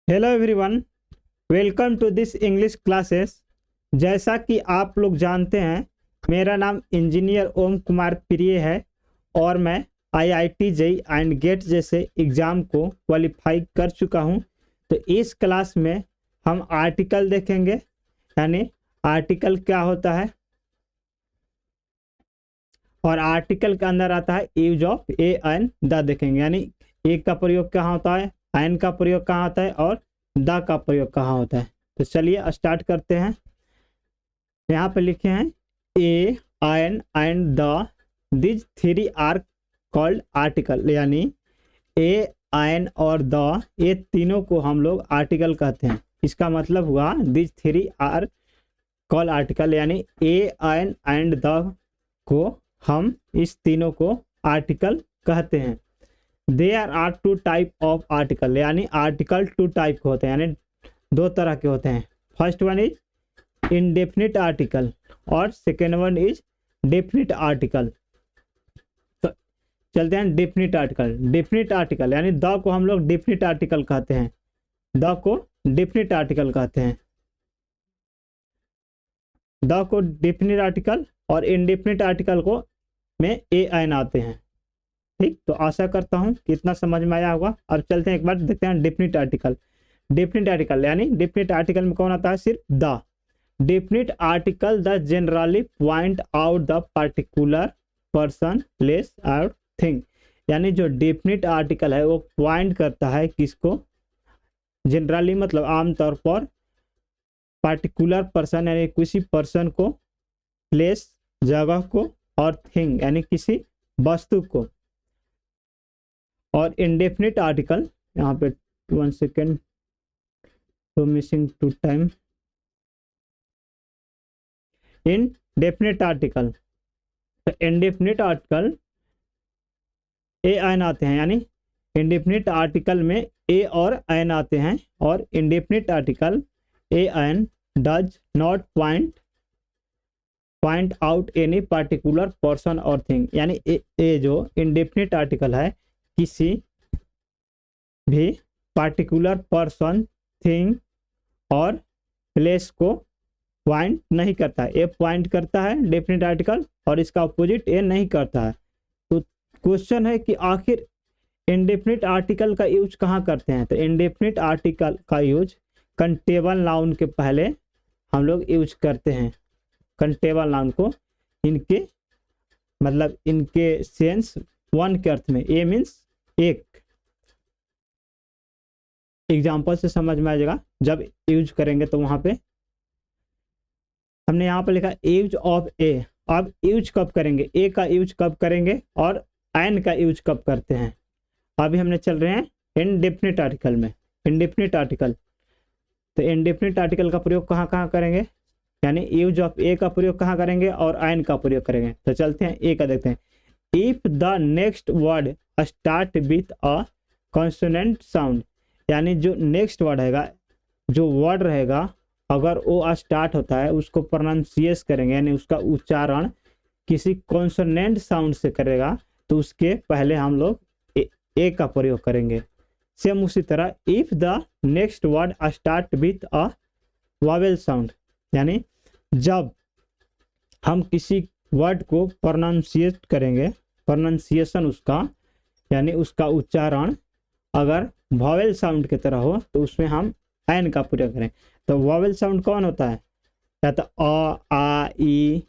Hello everyone, welcome to this English classes. जैसा कि आप लोग जानते हैं, मेरा नाम इंजीनियर ओम कुमार प्रिय है और मैं आईआईटी जेईई एंड गेट जैसे एग्ज़ाम को क्वालिफाई कर चुका हूं। तो इस क्लास में हम आर्टिकल देखेंगे, यानी आर्टिकल क्या होता है और आर्टिकल के अंदर आता है use of A and the देखेंगे, यानी ए का प्रयोग कहाँ होता है, एन का प्रयोग कहाँ होता है और द का प्रयोग कहाँ होता है। तो चलिए स्टार्ट करते हैं। यहाँ पे लिखे हैं A N and the, these three are called article, यानी ए एन और द, ये तीनों को हम लोग आर्टिकल कहते हैं। इसका मतलब हुआ these three are called article, यानी ए एन एंड द को हम इस तीनों को आर्टिकल कहते हैं। There are two type of article, यानी आर्टिकल टू टाइप के होते हैं, यानी दो तरह के होते हैं। First one is indefinite article और second one is definite article. तो चलते हैं डेफिनिट आर्टिकल। डेफिनिट आर्टिकल यानी द को हम लोग डेफिनिट आर्टिकल कहते हैं, द को डेफिनिट आर्टिकल कहते हैं, द को डेफिनिट आर्टिकल और इनडेफिनिट आर्टिकल को में ए एन आते हैं। ठीक, तो आशा करता हूँ कि इतना समझ में आया होगा। अब चलते हैं एक बार देखते हैं डेफिनिट आर्टिकल। डेफिनिट आर्टिकल यानी डेफिनिट आर्टिकल में कौन आता है, सिर्फ the. Definite article the generally point out the particular person, place और थिंग, यानी जो डेफिनिट आर्टिकल है वो पॉइंट करता है किसको, जनरली मतलब आमतौर पर पार्टिकुलर पर्सन यानी किसी पर्सन को, प्लेस जगह को और थिंग यानी किसी वस्तु को। और इनडेफिनिट आर्टिकल, यहाँ पे 1 सेकेंड तो missing to time. Indefinite article, तो इनडेफिनिट आर्टिकल ए एन आते हैं, यानी इनडेफिनिट आर्टिकल में ए और एन आते हैं। और indefinite article a an does not point out any particular person और थिंग, यानी ए जो इनडेफिनिट आर्टिकल है किसी भी पार्टिकुलर पर्सन, थिंग और प्लेस को पॉइंट नहीं करता है। ए पॉइंट करता है डेफिनिट आर्टिकल और इसका अपोजिट ए नहीं करता है। तो क्वेश्चन है कि आखिर इनडेफिनिट आर्टिकल का यूज कहाँ करते हैं। तो इनडेफिनिट आर्टिकल का यूज कंटेबल नाउन के पहले हम लोग यूज करते हैं। कंटेबल नाउन को इनके मतलब इनके सेंस वन के अर्थ में, ए मीन्स एक, एग्जाम्पल से समझ में आ जाएगा जब यूज करेंगे। तो वहां पे हमने यहाँ पर लिखा यूज ऑफ ए। अब यूज कब करेंगे, ए का यूज कब करेंगे और एन का यूज कब करते हैं। अभी हमने चल रहे हैं इनडेफिनिट आर्टिकल में। इनडेफिनिट आर्टिकल, तो इनडेफिनिट आर्टिकल का प्रयोग कहाँ कहाँ करेंगे, यानी यूज ऑफ ए का प्रयोग कहाँ करेंगे और एन का प्रयोग करेंगे। तो चलते हैं ए का देखते हैं। If the next word start with a consonant sound, यानी जो नेक्स्ट वर्ड रहेगा, जो वर्ड रहेगा, अगर वो स्टार्ट होता है उसको प्रोनाउंसिएट करेंगे, यानी उसका उच्चारण किसी कॉन्सोनेंट साउंड से करेगा, तो उसके पहले हम लोग ए का प्रयोग करेंगे। सेम उसी तरह if the next word start with a vowel sound, यानी जब हम किसी वर्ड को प्रोनाउंसिएट करेंगे, प्रोनाउंसिएशन उसका यानी उसका उच्चारण अगर वॉवेल साउंड की तरह हो तो उसमें हम एन का प्रयोग करें। तो वॉवेल साउंड कौन होता है, या तो अ, आ, ई,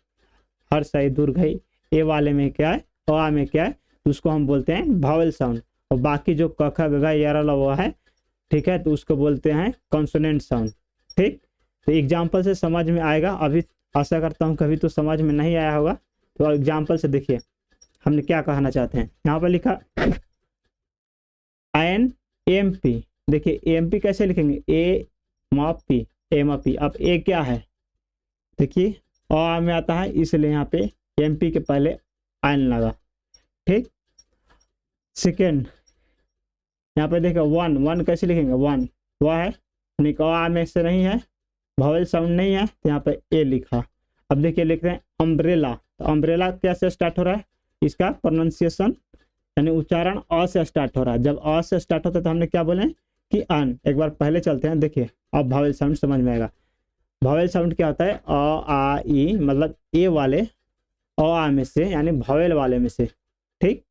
हर सही दुर्घई, ए वाले में क्या है, अ में क्या है, तो उसको हम बोलते हैं वॉवेल साउंड। और बाकी जो क ख ग घ यारा लवा है, ठीक है, तो उसको बोलते हैं कॉन्सोनेंट साउंड। ठीक, तो एग्जाम्पल से समझ में आएगा। अभी आशा करता हूँ कभी तो समझ में नहीं आया होगा, तो एग्जाम्पल से देखिए हमने क्या कहना चाहते हैं। यहाँ पर लिखा एन एम पी, देखिए एम पी कैसे लिखेंगे, ए मा पी, एम पी। अब ए क्या है, देखिए अ में आता है, इसलिए यहाँ पे एम पी के पहले एन लगा। ठीक, सेकेंड यहाँ पे देखिए वन, वन कैसे लिखेंगे, वन वह है, निका में से नहीं है, वॉवेल साउंड नहीं है, तो यहाँ पे ए लिखा। अब देखिए लिख रहे हैं अम्ब्रेला, तो अम्ब्रेला कैसे स्टार्ट हो रहा है, इसका प्रोनाउंसिएशन यानी उच्चारण अ से स्टार्ट हो रहा है। जब अ से स्टार्ट होता है तो हमने क्या बोले, कि अन। एक बार पहले चलते हैं, देखिए अब भावेल साउंड समझ में आएगा। भावेल साउंड क्या होता है? अ आ ई, मतलब ए वाले अ आ में से, यानी भावेल वाले में से, ठीक।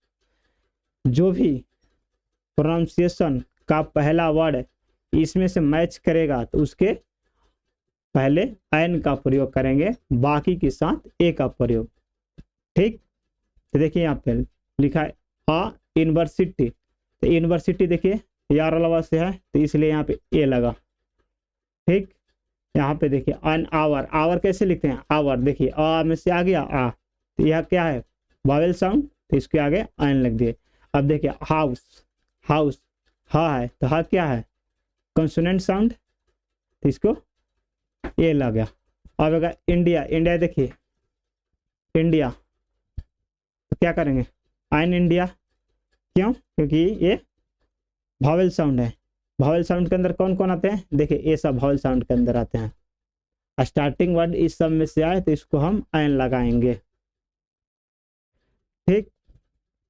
जो भी प्रोनाउंसिएशन का पहला वर्ड इसमें से मैच करेगा तो उसके पहले एन का प्रयोग करेंगे, बाकी के साथ ए का प्रयोग, ठीक। तो देखिए यहाँ पे लिखा है अ यूनिवर्सिटी, तो यूनिवर्सिटी देखिए यार अलावा से है तो इसलिए यहाँ पे ए लगा, ठीक। यहाँ पे देखिए अन आवर, आवर कैसे लिखते हैं? आवर, देखिए अ में से आ गया आ, तो यह क्या है? वावेल साउंड, तो इसके आगे एन लग दिए। अब देखिए हाउस, हाउस हा है तो हा क्या है? कंसोनेंट साउंड, तो इसको ए लग गया। अब अगर इंडिया, इंडिया देखिए इंडिया, तो क्या करेंगे? आइन इंडिया, क्यों? क्योंकि ये भावेल साउंड है। भावेल साउंड के अंदर कौन कौन आते हैं? देखिए ये सब भावेल साउंड के अंदर आते हैं। स्टार्टिंग वर्ड इस सब में से आए तो इसको हम आइन लगाएंगे, ठीक।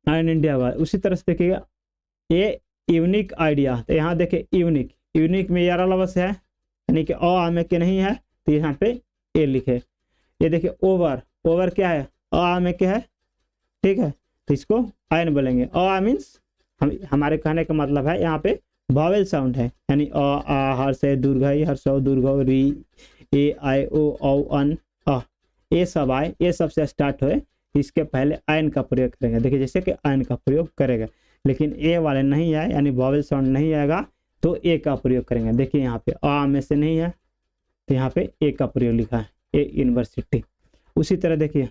आइन इंडिया हुआ। उसी तरह से देखिएगा ये यूनिक आइडिया, तो यहाँ देखिए यूनिक, यूनिक में यार अलावा से है, यानी कि अ में के नहीं है तो यहाँ पे ए लिखे। ये देखिए ओवर, ओवर क्या है? अ में के है, ठीक है, तो इसको आयन बोलेंगे। अ मीन्स हमारे कहने का मतलब है यहाँ पे वावेल साउंड है, यानी अ आ हर से दीर्घई, हर सौ दीर्घ, री ए आई ओ औ अन अ, ये सब आए, ये सब से स्टार्ट हुए, इसके पहले आयन का प्रयोग करेंगे। देखिए जैसे कि आयन का प्रयोग करेगा, लेकिन ए वाले नहीं आए, यानी वावेल साउंड नहीं आएगा तो ए का प्रयोग करेंगे। देखिए यहाँ पे अ में से नहीं है तो यहाँ पे ए का प्रयोग लिखा है, ए यूनिवर्सिटी। उसी तरह देखिए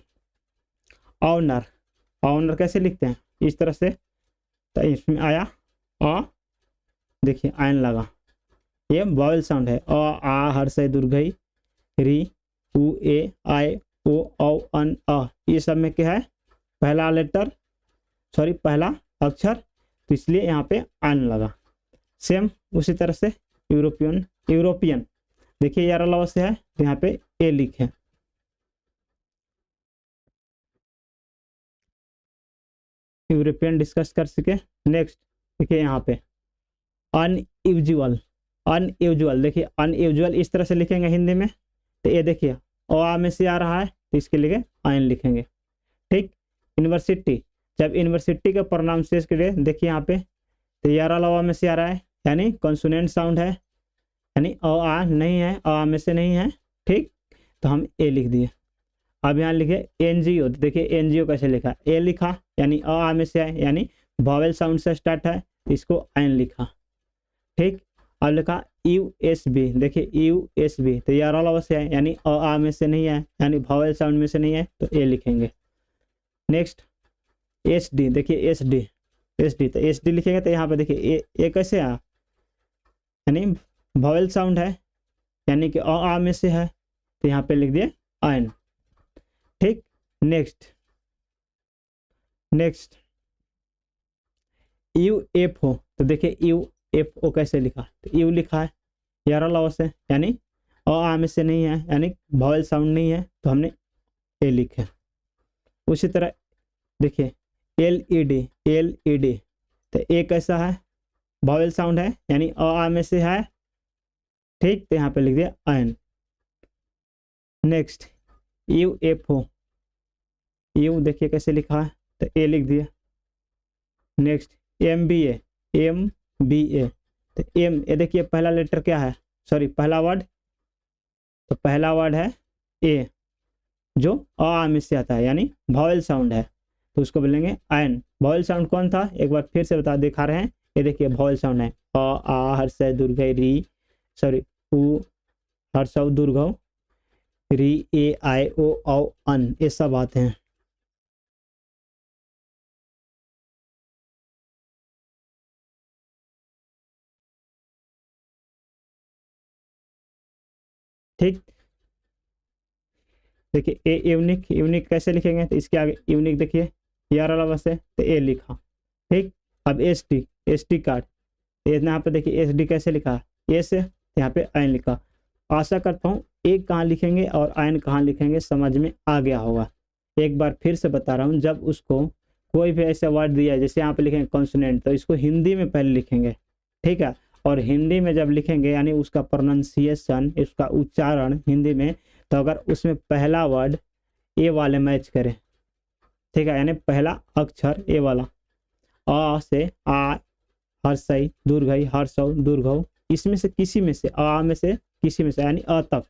ऑनर, ऑनर कैसे लिखते हैं? इस तरह से, तो इसमें आया अ, देखिए आयन लगा, ये वावेल साउंड है। अ आ हर से दीर्घई, री उ ए आई ओ औ अन अ, ये सब में क्या है? पहला लेटर, सॉरी पहला अक्षर, तो इसलिए यहाँ पे आयन लगा। सेम उसी तरह से यूरोपियन, यूरोपियन देखिए यार अलावा से है तो यहाँ पे ए लिखे। यूरोपियन डिस्कस कर सके। नेक्स्ट देखिए यहाँ पे अनयूजुअल, अनयूजुअल देखिए अनयूजुअल इस तरह से लिखेंगे हिंदी में, तो ये देखिए अ में से आ रहा है तो इसके लिए आयन लिखेंगे, ठीक। यूनिवर्सिटी, जब यूनिवर्सिटी के प्रोनाउंसिएशन के लिए देखिए यहाँ पे तो यार अलावा में से आ रहा है, यानी कॉन्सोनेंट साउंड है, यानी अ आ नहीं है, अ में से नहीं है, ठीक, तो हम ए लिख दिए। अब यहाँ लिखे एनजीओ, तो देखिए एनजीओ कैसे लिखा? ए लिखा, यानी अ आ में से है, यानी वॉवेल साउंड से स्टार्ट है, इसको आयन लिखा, ठीक। अब लिखा यूएसबी, देखिए यूएसबी तो यार अलावा से है, यानी अ आ में से नहीं है, यानी वॉवेल साउंड में से नहीं है तो ए लिखेंगे। नेक्स्ट एसडी, देखिए एसडी, एसडी तो एसडी लिखेंगे तो यहाँ पे देखिए ए कैसे आ, यानी वॉवेल साउंड है, यानी कि अ आ में से है तो यहाँ पे लिख दिए आयन, ठीक। नेक्स्ट, नेक्स्ट यूएफओ, तो देखिए यूएफओ कैसे लिखा? तो यू लिखा है यार अलावा से, यानी अ आ में से नहीं है, यानी वॉवेल साउंड नहीं है तो हमने ए लिखे। उसी तरह देखिए एलईडी, एलईडी तो ए कैसा है? वॉवेल साउंड है, यानी अ आ में से है, ठीक, तो यहाँ पे लिख दिया आयन। नेक्स्ट यूएफओ, यू देखिए कैसे लिखा है तो ए लिख दिया। नेक्स्ट एमबीए, एमबीए तो एम, ए देखिए पहला लेटर क्या है, सॉरी पहला वर्ड, तो पहला वर्ड है ए, जो आ में से आता है, यानी वॉवेल साउंड है, तो उसको बोलेंगे आयन। वॉवेल साउंड कौन था? एक बार फिर से बता दिखा रहे हैं, ये देखिए वॉवेल साउंड है अ आ हर से दीर्घ, री सॉरी उ हर सौ दीर्घ, री ए आई ओ औ अन, ये सब आते हैं, ठीक। देखिए ए यूनिक, यूनिक कैसे लिखेंगे? तो इसके आगे यूनिक देखिए यार अलावा से तो ए लिखा, ठीक। अब S T, S T card, यहाँ पे देखिए एस डी कैसे लिखा? ए से यहाँ पे आयन लिखा। आशा करता हूँ एक कहाँ लिखेंगे और आयन कहाँ लिखेंगे समझ में आ गया होगा। एक बार फिर से बता रहा हूँ, जब उसको कोई भी ऐसा वर्ड दिया है जैसे यहाँ पे लिखेंगे कॉन्सोनेंट, तो इसको हिंदी में पहले लिखेंगे, ठीक है, और हिंदी में जब लिखेंगे यानी उसका प्रोनाउंसिएशन, उसका उच्चारण हिंदी में, तो अगर उसमें पहला वर्ड ए वाले मैच करे, ठीक है, यानी पहला अक्षर ए वाला, अ से आ, हर्षई दुर्घई, हर्षौ दुर्घौ, इसमें से किसी में से, आ में से किसी में से यानी अ तक,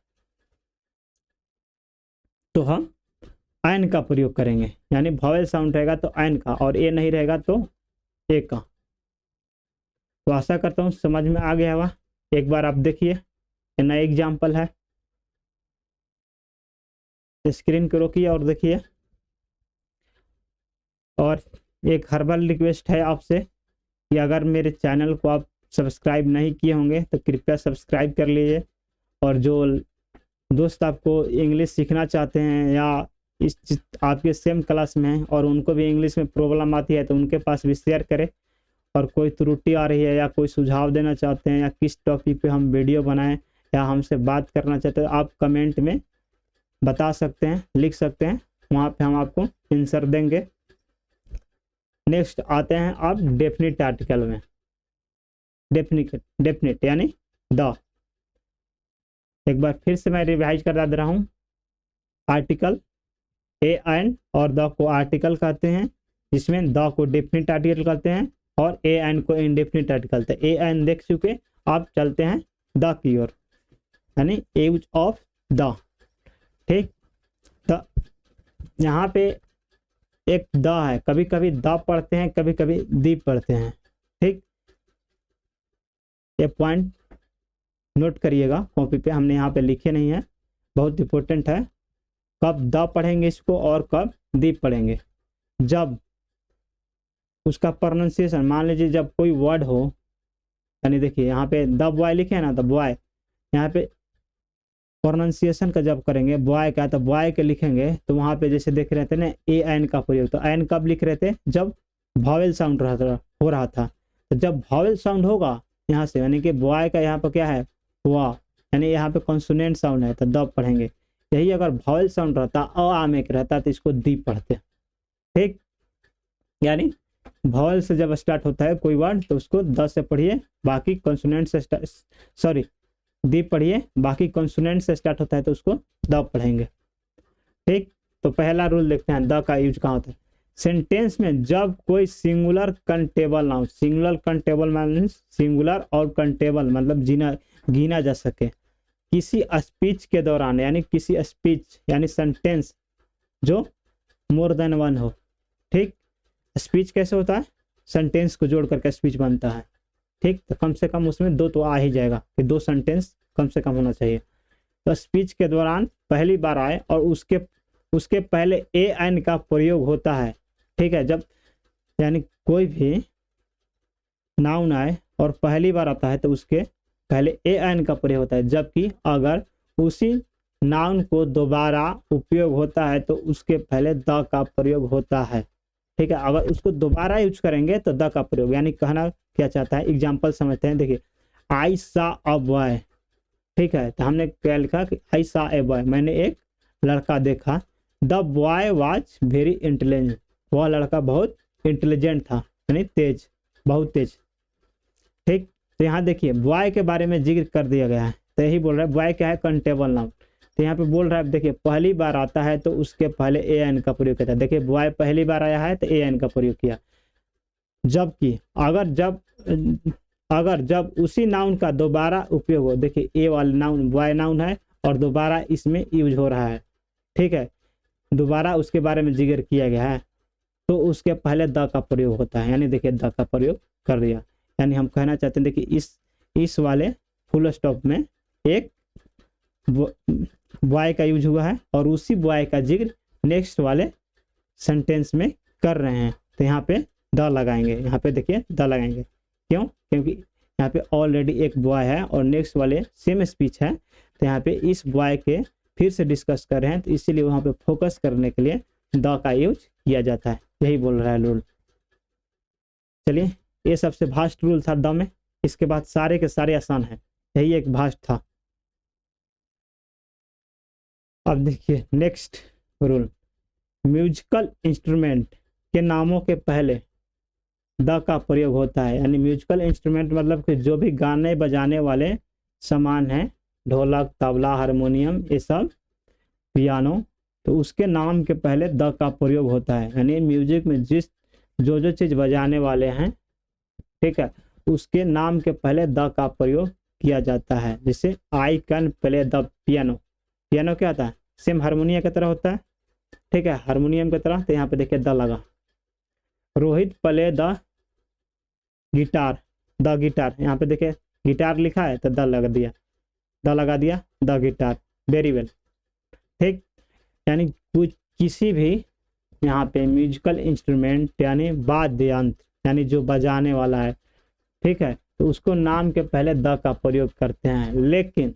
तो हम एन का प्रयोग करेंगे, यानी वॉवेल साउंड रहेगा तो एन का, और ए नहीं रहेगा तो ए का। तो आशा करता हूँ समझ में आ गया होगा। एक बार आप देखिए, नया एग्जाम्पल है, स्क्रीन को रोकिए और देखिए। और एक हर्बल रिक्वेस्ट है आपसे कि अगर मेरे चैनल को आप सब्सक्राइब नहीं किए होंगे तो कृपया सब्सक्राइब कर लीजिए, और जो दोस्त आपको इंग्लिश सीखना चाहते हैं या आपके सेम क्लास में हैं और उनको भी इंग्लिश में प्रॉब्लम आती है तो उनके पास भी शेयर करें। और कोई त्रुटि आ रही है या कोई सुझाव देना चाहते हैं या किस टॉपिक पे हम वीडियो बनाएं या हमसे बात करना चाहते हैं, आप कमेंट में बता सकते हैं, लिख सकते हैं, वहाँ पे हम आपको आंसर देंगे। नेक्स्ट आते हैं आप डेफिनिट आर्टिकल में। डेफिनिट यानी द, एक बार फिर से मैं रिवाइज करा दे रहा हूँ। आर्टिकल ए एन और द को आर्टिकल कहते हैं, जिसमें द को डेफिनिट आर्टिकल कहते हैं और ए एन को इनडेफिनिट आर्टिकल कहते हैं। ए एन देख चुके, आप चलते हैं द की ओर, यानी यूज ऑफ द। ठीक, तो यहाँ पे एक द है, कभी कभी द पढ़ते हैं, कभी कभी दी पढ़ते हैं। ठीक, ये पॉइंट नोट करिएगा कॉपी पे, हमने यहाँ पे लिखे नहीं है, बहुत इंपॉर्टेंट है। कब द पढ़ेंगे इसको और कब दी पढ़ेंगे, जब उसका प्रोनाउंसिएशन, मान लीजिए जब कोई वर्ड हो, यानी देखिए यहाँ पे द बॉय लिखे हैं ना, द बॉय, यहाँ पे प्रोनाउंसिएशन का जब करेंगे बॉय का, तो बॉय के लिखेंगे तो वहाँ पे जैसे देख रहे थे ना ए एन का प्रयोग, तो एन कब लिख रहे थे, जब वॉवेल साउंड हो रहा था। तो जब वॉवेल साउंड होगा यहाँ से, यानी कि बॉय का यहाँ पर क्या है, वाह, यानी यहाँ पे कॉन्सोनेंट साउंड है तो द पढ़ेंगे। यही अगर वॉवेल साउंड रहता, अ में रहता, तो इसको दी पढ़ते। ठीक, यानी वॉवेल से जब स्टार्ट होता है कोई वर्ड तो उसको द से पढ़िए, बाकी कॉन्सोनेंट से दी पढ़िए, बाकी कॉन्सोनेंट से स्टार्ट होता है तो उसको द पढ़ेंगे। ठीक, तो पहला रूल देखते हैं द का यूज कहाँ होता है। सेंटेंस में जब कोई singular countable noun, singular countable means singular और कंटेबल मतलब गिना जा सके, किसी स्पीच के दौरान, यानी किसी स्पीच यानी सेंटेंस जो मोर देन वन हो। ठीक, स्पीच कैसे होता है, सेंटेंस को जोड़ करके स्पीच बनता है। ठीक, तो कम से कम उसमें दो तो आ ही जाएगा कि दो सेंटेंस कम से कम होना चाहिए। तो स्पीच के दौरान पहली बार आए और उसके पहले ए एन का प्रयोग होता है। ठीक है, जब यानी कोई भी नाउन आए और पहली बार आता है तो उसके पहले ए एन का प्रयोग होता है, जबकि अगर उसी नाउन को दोबारा उपयोग होता है तो उसके पहले द का प्रयोग होता है। ठीक है, अगर उसको दोबारा यूज करेंगे तो द का प्रयोग, यानी कहना क्या चाहता है, एग्जाम्पल समझते हैं। देखिए, आई सा अ बॉय, ठीक है, तो हमने क्या लिखा कि आई सा ए बॉय, मैंने एक लड़का देखा। The boy was very intelligent, वह लड़का बहुत इंटेलिजेंट था, यानी तेज, बहुत तेज। ठीक, तो यहाँ देखिए बॉय के बारे में जिक्र कर दिया गया है, तो यही बोल रहा है बॉय क्या है, कंटेबल नाउन। तो यहाँ पे बोल रहा है, देखिए पहली बार आता है तो उसके पहले ए एन का प्रयोग किया। देखिए बॉय पहली बार आया है तो ए एन का प्रयोग किया, जबकि अगर जब उसी नाउन का दोबारा उपयोग हो, देखिए ए वाला नाउन बॉय नाउन है और दोबारा इसमें यूज हो रहा है। ठीक है, दोबारा उसके बारे में जिक्र किया गया है तो उसके पहले द का प्रयोग होता है, यानी देखिए द का प्रयोग कर दिया। यानी हम कहना चाहते हैं, देखिए इस वाले फुल स्टॉप में एक बॉय का यूज हुआ है और उसी बॉय का जिक्र नेक्स्ट वाले सेंटेंस में कर रहे हैं, तो यहाँ पे द लगाएंगे। यहाँ पे देखिए द लगाएंगे, क्यों, क्योंकि यहाँ पे ऑलरेडी एक बॉय है और नेक्स्ट वाले सेम स्पीच है, तो यहाँ पे इस बॉय के फिर से डिस्कस कर रहे हैं, तो इसीलिए वहाँ पे फोकस करने के लिए द का यूज किया जाता है। यही बोल रहा है रूल। चलिए, ये सबसे भास्ट रूल था द में, इसके बाद सारे के सारे आसान है, यही एक भास्ट था। अब देखिए नेक्स्ट रूल, म्यूजिकल इंस्ट्रूमेंट के नामों के पहले द का प्रयोग होता है। यानी म्यूजिकल इंस्ट्रूमेंट मतलब कि जो भी गाने बजाने वाले सामान हैं, ढोलक, तबला, हारमोनियम, ये सब, पियानो, तो उसके नाम के पहले द का प्रयोग होता है। यानी म्यूजिक में जो चीज़ बजाने वाले हैं, ठीक है, उसके नाम के पहले द का प्रयोग किया जाता है। जैसे I can play the piano, piano क्या होता है, सेम हारमोनियम की तरह होता है, ठीक है, हारमोनियम की तरह। तो यहाँ पे देखिए द लगा। Rohit play the guitar, the guitar, यहाँ पे देखिए गिटार लिखा है तो द लगा दिया, द लगा दिया, द गिटार, वेरी वेल, ठीक। यानी कुछ किसी भी यहाँ पे म्यूजिकल इंस्ट्रूमेंट यानी वाद्य यंत्र यानी जो बजाने वाला है, ठीक है, तो उसको नाम के पहले द का प्रयोग करते हैं। लेकिन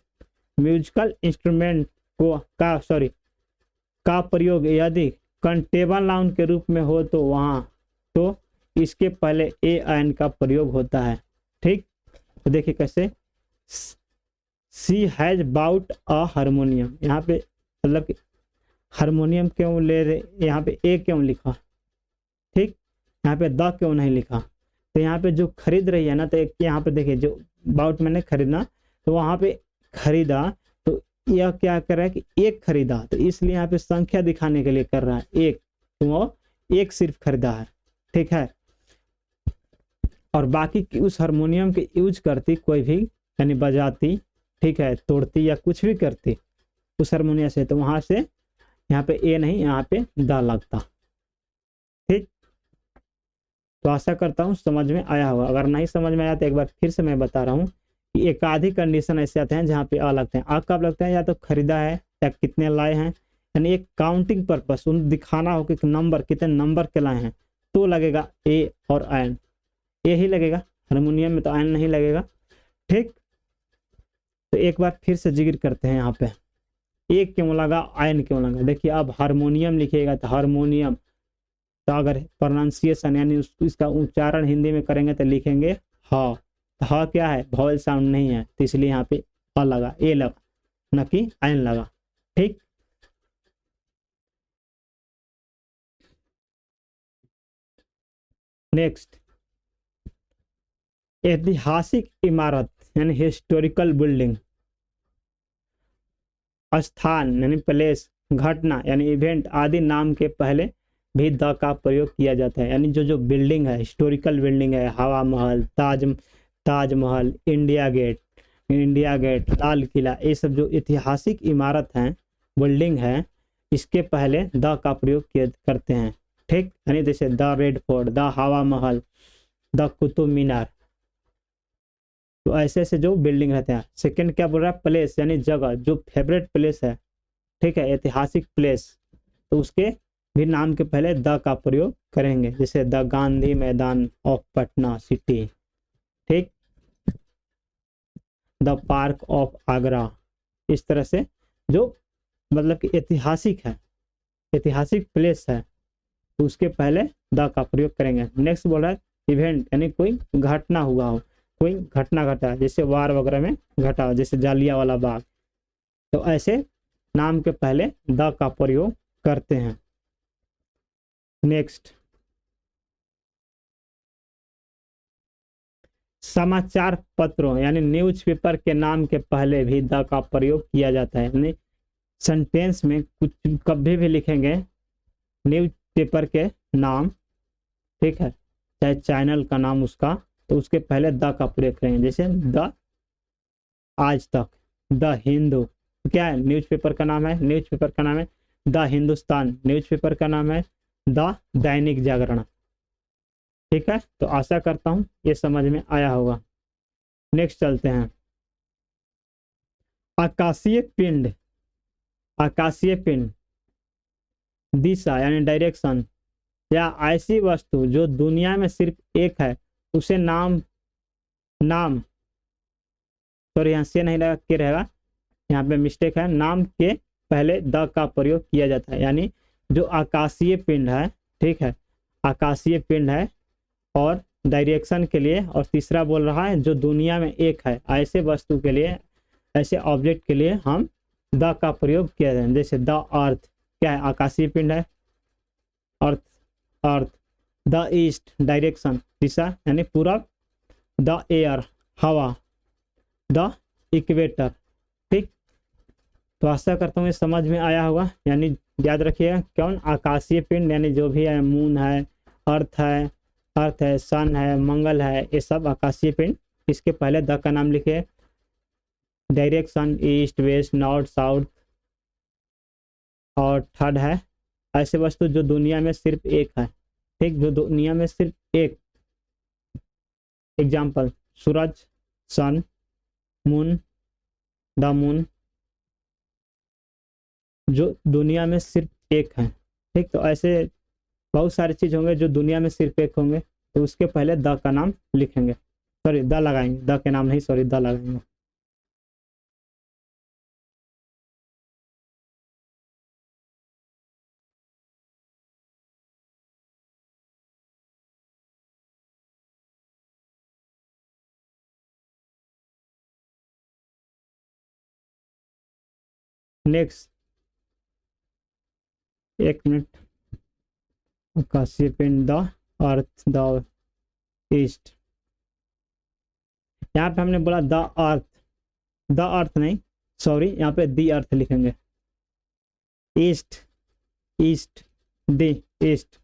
म्यूजिकल इंस्ट्रूमेंट का प्रयोग यदि कंटेबल नाउन के रूप में हो तो वहाँ तो इसके पहले ए एन का प्रयोग होता है, ठीक। तो देखिए कैसे, सी हैज बाउट अ हारमोनियम, यहाँ पे मतलब हारमोनियम क्यों ले रहे, यहाँ पे ए क्यों लिखा, ठीक, यहाँ पे द क्यों नहीं लिखा। तो यहाँ पे जो खरीद रही है ना, तो एक यहाँ पे देखिए जो बाउट मैंने खरीदना, तो वहाँ पे खरीदा, तो यह क्या कर रहा है कि एक खरीदा, तो इसलिए यहाँ पे संख्या दिखाने के लिए कर रहा है एक, तो वो एक सिर्फ खरीदा है, ठीक है। और बाकी उस हारमोनियम के यूज करती कोई भी यानी बजाती, ठीक है, तोड़ती या कुछ भी करती उस हारमोनियम से, तो वहां से यहाँ पे ए नहीं, यहाँ पे द लगता, ठीक। तो आशा करता हूँ समझ में आया होगा। अगर नहीं समझ में आया तो एक बार फिर से मैं बता रहा हूँ कि एकाधिक कंडीशन ऐसे आते हैं जहाँ पे आ लगते हैं। आ कब लगते हैं, या तो खरीदा है या कितने लाए हैं, यानी एक काउंटिंग पर्पस, उन दिखाना हो कि नंबर कितने नंबर के लाए हैं, तो लगेगा ए और एन, ए ही लगेगा, हारमोनियम में तो एन नहीं लगेगा, ठीक। तो एक बार फिर से जिक्र करते हैं यहाँ पे, ए क्यों लगा, आयन क्यों लगा। देखिए अब हारमोनियम लिखिएगा तो हारमोनियम, तो अगर प्रोनाउंसिएशन यानी इसका उच्चारण हिंदी में करेंगे तो लिखेंगे हा, तो हा क्या है, वॉवल साउंड नहीं है, तो इसलिए यहाँ पे अ लगा, ए लगा, न कि आयन लगा, ठीक। नेक्स्ट, ऐतिहासिक इमारत यानी हिस्टोरिकल बिल्डिंग, स्थान यानी प्लेस, घटना यानी इवेंट आदि नाम के पहले भी द का प्रयोग किया जाता है। यानी जो बिल्डिंग है, हिस्टोरिकल बिल्डिंग है, हवा महल, ताजमहल, इंडिया गेट, लाल किला, ये सब जो ऐतिहासिक इमारत हैं, बिल्डिंग है, इसके पहले द का प्रयोग करते हैं, ठीक। यानी जैसे द रेड फोर्ट, द हवा महल, द कुतुब मीनार, तो ऐसे ऐसे जो बिल्डिंग रहते हैं। सेकंड क्या बोल रहा है, प्लेस यानी जगह, जो फेवरेट प्लेस है, ठीक है, ऐतिहासिक प्लेस, तो उसके भी नाम के पहले द का प्रयोग करेंगे। जैसे द गांधी मैदान ऑफ पटना सिटी, ठीक, द पार्क ऑफ आगरा, इस तरह से जो मतलब कि ऐतिहासिक है, ऐतिहासिक प्लेस है, तो उसके पहले द का प्रयोग करेंगे। नेक्स्ट बोल रहा है इवेंट यानी कोई घटना हुआ हो, कोई घटना घटा, जैसे वार वगैरह में घटा हो, जैसे जालियांवाला बाग, तो ऐसे नाम के पहले द का प्रयोग करते हैं। नेक्स्ट, समाचार पत्रों यानी न्यूज़पेपर के नाम के पहले भी द का प्रयोग किया जाता है। यानी सेंटेंस में कुछ कभी भी लिखेंगे न्यूज़पेपर के नाम, ठीक है, चाहे चैनल का नाम उसका, तो उसके पहले द का प्रयोग करेंगे। जैसे द आज तक, द हिंदू, क्या है, न्यूज़पेपर का नाम है, न्यूज़पेपर का नाम है द हिंदुस्तान, न्यूज़पेपर का नाम है द दैनिक जागरण, ठीक है। तो आशा करता हूँ ये समझ में आया होगा। नेक्स्ट चलते हैं, आकाशीय पिंड, आकाशीय पिंड दिशा यानी डायरेक्शन, या ऐसी वस्तु जो दुनिया में सिर्फ एक है, उसे नाम सॉरी यहाँ से नहीं लगा, के रहेगा, यहाँ पे मिस्टेक है, नाम के पहले द का प्रयोग किया जाता है। यानी जो आकाशीय पिंड है, ठीक है, आकाशीय पिंड है, और डायरेक्शन के लिए, और तीसरा बोल रहा है जो दुनिया में एक है, ऐसे वस्तु के लिए, ऐसे ऑब्जेक्ट के लिए हम द का प्रयोग किया जाए। जैसे द अर्थ, क्या है, आकाशीय पिंड है, अर्थ, द ईस्ट डायरेक्शन दिशा यानी पूरब, द एयर हवा, द इक्वेटर। ठीक, तो आशा करता हूँ ये समझ में आया होगा। यानी याद रखिएगा कौन आकाशीय पिंड यानी जो भी है, मून है, अर्थ है, अर्थ है, सन है, मंगल है, ये सब आकाशीय पिंड। इसके पहले द का नाम लिखे, direction east west north south, और थर्ड है ऐसे वस्तु जो दुनिया में सिर्फ एक है। ठीक, जो दुनिया में सिर्फ एक, एग्जाम्पल सूरज, सन, मून, द मून, जो दुनिया में सिर्फ एक है। ठीक, तो ऐसे बहुत सारी चीज होंगे जो दुनिया में सिर्फ एक होंगे, तो उसके पहले द का नाम लिखेंगे, सॉरी द लगाएंगे, द के नाम नहीं, सॉरी द लगाएंगे। नेक्स्ट, एक मिनट, आकाशीय पिंड द अर्थ, द ईस्ट, यहाँ पे हमने बोला द अर्थ, द अर्थ नहीं, सॉरी यहाँ पे दी अर्थ लिखेंगे। East, east, the east,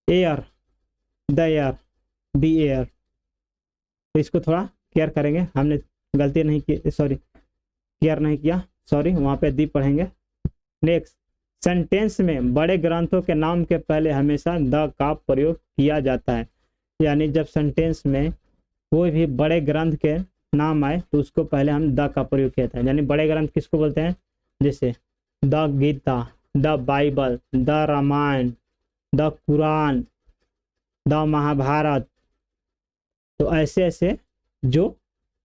air, the air, the air. तो इसको थोड़ा केयर करेंगे, हमने गलती नहीं की, सॉरी केयर नहीं किया, सॉरी, वहाँ पे दी पढ़ेंगे। नेक्स्ट, सेंटेंस में बड़े ग्रंथों के नाम के पहले हमेशा द का प्रयोग किया जाता है। यानी जब सेंटेंस में कोई भी बड़े ग्रंथ के नाम आए तो उसको पहले हम द का प्रयोग किया था। यानी बड़े ग्रंथ किसको बोलते हैं, जैसे the Gita, the Bible, the Ramayana, the Quran, the Mahabharata. तो ऐसे ऐसे जो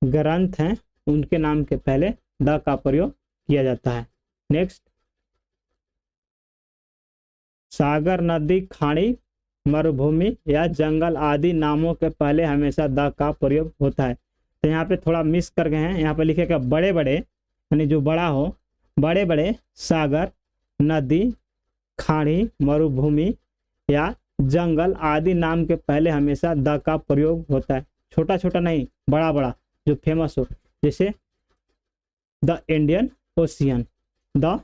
ग्रंथ हैं उनके नाम के पहले द का प्रयोग किया जाता है। नेक्स्ट, सागर, नदी, खाड़ी, मरुभूमि या जंगल आदि नामों के पहले हमेशा द का प्रयोग होता है। तो यहाँ पे थोड़ा मिस कर गए हैं, यहाँ पे लिखेगा बड़े बड़े, यानी जो बड़ा हो, बड़े बड़े सागर, नदी, खाड़ी, मरुभूमि या जंगल आदि नाम के पहले हमेशा द का प्रयोग होता है। छोटा छोटा नहीं, बड़ा बड़ा जो फेमस हो, जैसे द इंडियन ओशियन, द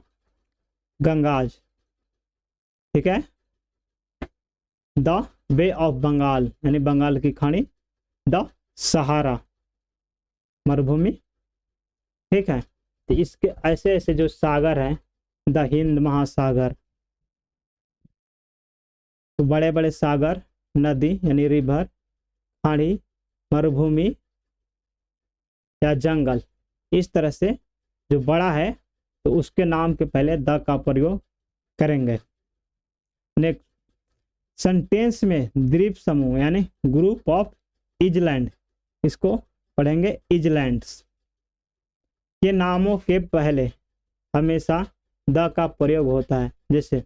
गंगाज, ठीक है, द बे ऑफ बंगाल यानी बंगाल की खाड़ी, द सहारा मरुभूमि। ठीक है, तो इसके ऐसे ऐसे जो सागर हैं, द हिंद महासागर, तो बड़े बड़े सागर, नदी यानी रिवर, खाड़ी, मरुभूमि या जंगल, इस तरह से जो बड़ा है तो उसके नाम के पहले द का प्रयोग करेंगे। नेक्स्ट, सेंटेंस में द्वीप समूह यानी ग्रुप ऑफ इजलैंड, इसको पढ़ेंगे इजलैंड्स, के नामों के पहले हमेशा द का प्रयोग होता है। जैसे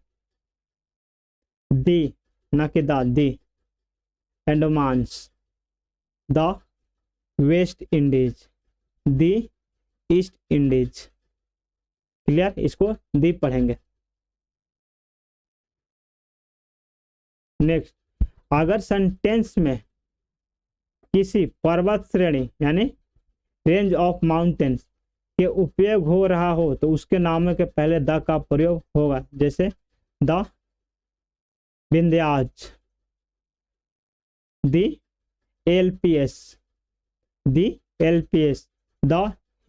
दी, न कि the, the Andamans, the West Indies, the East Indies. Clear, इसको दी पढ़ेंगे। नेक्स्ट, अगर सेंटेंस में किसी पर्वत श्रेणी यानी रेंज ऑफ माउंटेन्स के उपयोग हो रहा हो तो उसके नामों के पहले द का प्रयोग होगा। जैसे the Vindhyas, the Alps, the Alps, the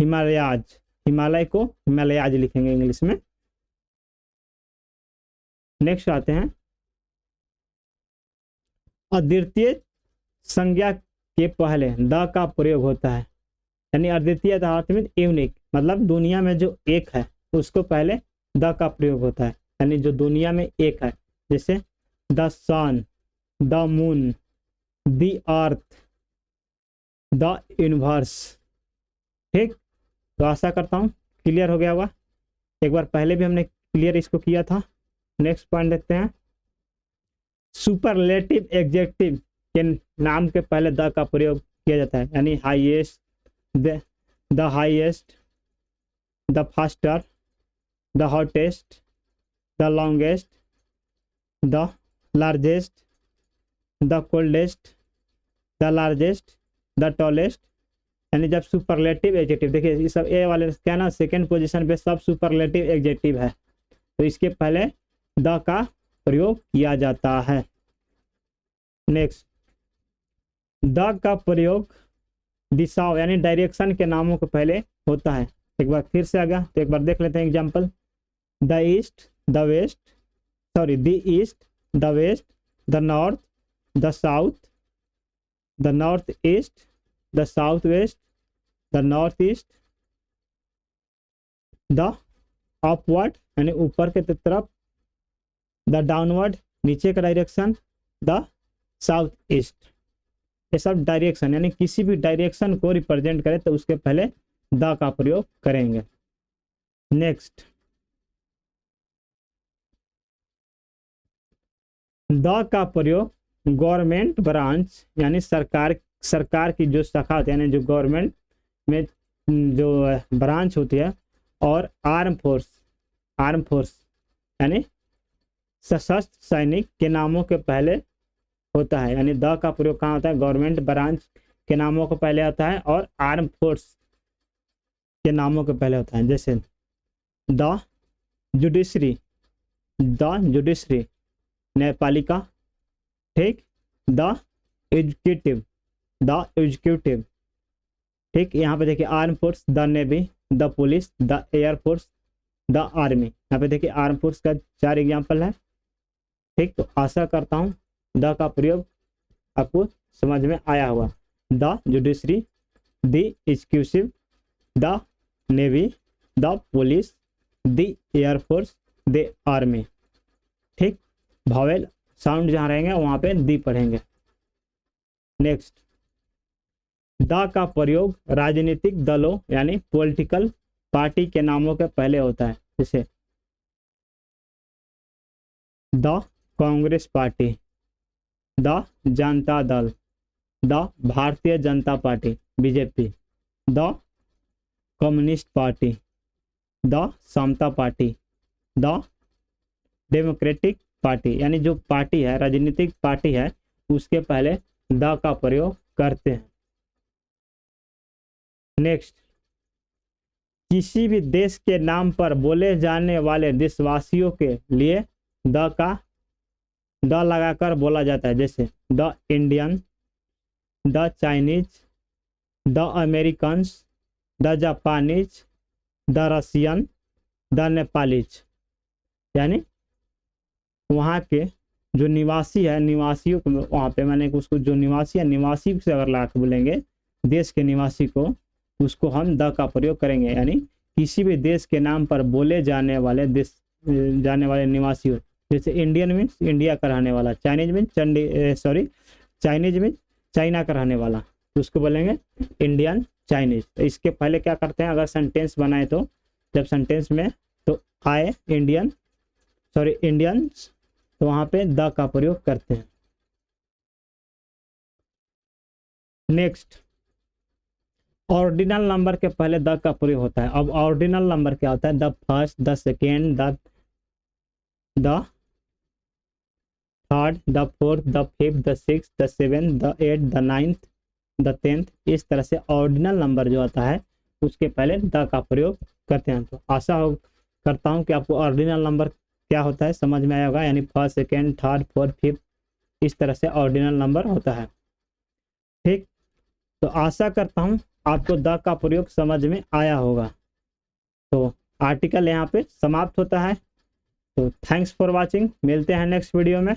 Himalayas, Himalaya को हिमालयाज लिखेंगे इंग्लिश में। नेक्स्ट आते हैं, अद्वितीय संज्ञा के पहले द का प्रयोग होता है। यानी अद्वितीय अर्थ में यूनिक, मतलब दुनिया में जो एक है उसको पहले द का प्रयोग होता है। यानी जो दुनिया में एक है, जैसे the sun, the moon, the earth, the universe. ठीक, तो आशा करता हूँ क्लियर हो गया होगा। एक बार पहले भी हमने क्लियर इसको किया था। नेक्स्ट पॉइंट देखते हैं, सुपरलेटिव एडजेक्टिव के नाम के पहले द का प्रयोग किया जाता है। यानी highest, the highest, the faster, the hottest, the longest, the largest, the coldest, the largest, the tallest, यानी जब सुपरलेटिव एडजेक्टिव, देखिए ये सब ए वाले क्या ना सेकंड पोजीशन पे सब सुपरलेटिव एडजेक्टिव है, तो इसके पहले द का प्रयोग किया जाता है। नेक्स्ट, द का प्रयोग दिशाओं यानी डायरेक्शन के नामों के पहले होता है। एक बार फिर से आ गया तो एक बार देख लेते हैं example. The east, the west, sorry the east, the west, the north, the south, the north east, the south west, the north east, the upward यानी ऊपर के तरफ, द डाउनवर्ड नीचे का डायरेक्शन, द साउथ ईस्ट। ये sub direction यानी किसी भी डायरेक्शन को रिप्रेजेंट करे तो उसके पहले द का प्रयोग करेंगे। नेक्स्ट, द का प्रयोग गवर्नमेंट ब्रांच यानी सरकार की जो शाखा होती है यानी जो गवर्नमेंट में जो ब्रांच होती है, और आर्म फोर्स यानी सशस्त्र सैनिक के नामों के पहले होता है। यानी द का प्रयोग कहाँ होता है? गवर्नमेंट ब्रांच के नामों के पहले आता है और आर्म फोर्स के नामों के पहले होता है। जैसे द जुडिशरी, न्यायपालिका, ठीक, द एजुकेटिव, ठीक। यहाँ पे देखिए arm force, the navy, the police, the air force, the army. यहाँ पे देखिए आर्म फोर्स का 4 एग्जाम्पल है, ठीक। तो आशा करता हूँ द का प्रयोग आपको समझ में आया होगा। The judiciary, the executive, the navy, the police, the air force, the army, ठीक। भावेल साउंड जहाँ रहेंगे वहाँ पे दी पढ़ेंगे। नेक्स्ट, द का प्रयोग राजनीतिक दलों यानी पॉलिटिकल पार्टी के नामों के पहले होता है। जैसे the Congress party, the Janata Dal, the Bharatiya Janata Party BJP, the Communist Party, the Samata Party, the Democratic Party. यानी जो पार्टी है, राजनीतिक पार्टी है, उसके पहले द का प्रयोग करते हैं। नेक्स्ट, किसी भी देश के नाम पर बोले जाने वाले देशवासियों के लिए द लगाकर बोला जाता है। जैसे the Indian, the Chinese, the Americans, the Japanese, the Russian, the Nepalese. यानी वहाँ के जो निवासी है, निवासियों को वहाँ पे मैंने उसको जो निवासी है, निवासी से अगर ला के बोलेंगे देश के निवासी को, उसको हम द का प्रयोग करेंगे। यानी किसी भी देश के नाम पर बोले जाने वाले निवासी, जैसे इंडियन मीन्स इंडिया का रहने वाला, चाइनीज मीन्स चाइना का रहने वाला, तो उसको बोलेंगे इंडियन चाइनीज। तो इसके पहले क्या करते हैं, अगर सेंटेंस बनाए तो जब सेंटेंस में तो आए इंडियंस, तो वहाँ पे द का प्रयोग करते हैं। नेक्स्ट, ऑर्डिनल नंबर के पहले द का प्रयोग होता है। अब ऑर्डिनल नंबर क्या होता है? The first, the second, the third, the fourth, the fifth, the sixth, the seventh, the eighth, the ninth, the 10th। इस तरह से ऑर्डिनल नंबर जो आता है उसके पहले द का प्रयोग करते हैं। तो आशा करता हूँ कि आपको ऑर्डिनल नंबर क्या होता है समझ में आया होगा। यानी first, second, third, fourth, fifth, इस तरह से ऑर्डिनल नंबर होता है, ठीक। तो आशा करता हूँ आपको द का प्रयोग समझ में आया होगा। तो आर्टिकल यहाँ पे समाप्त होता है। तो थैंक्स फॉर वॉचिंग, मिलते हैं नेक्स्ट वीडियो में।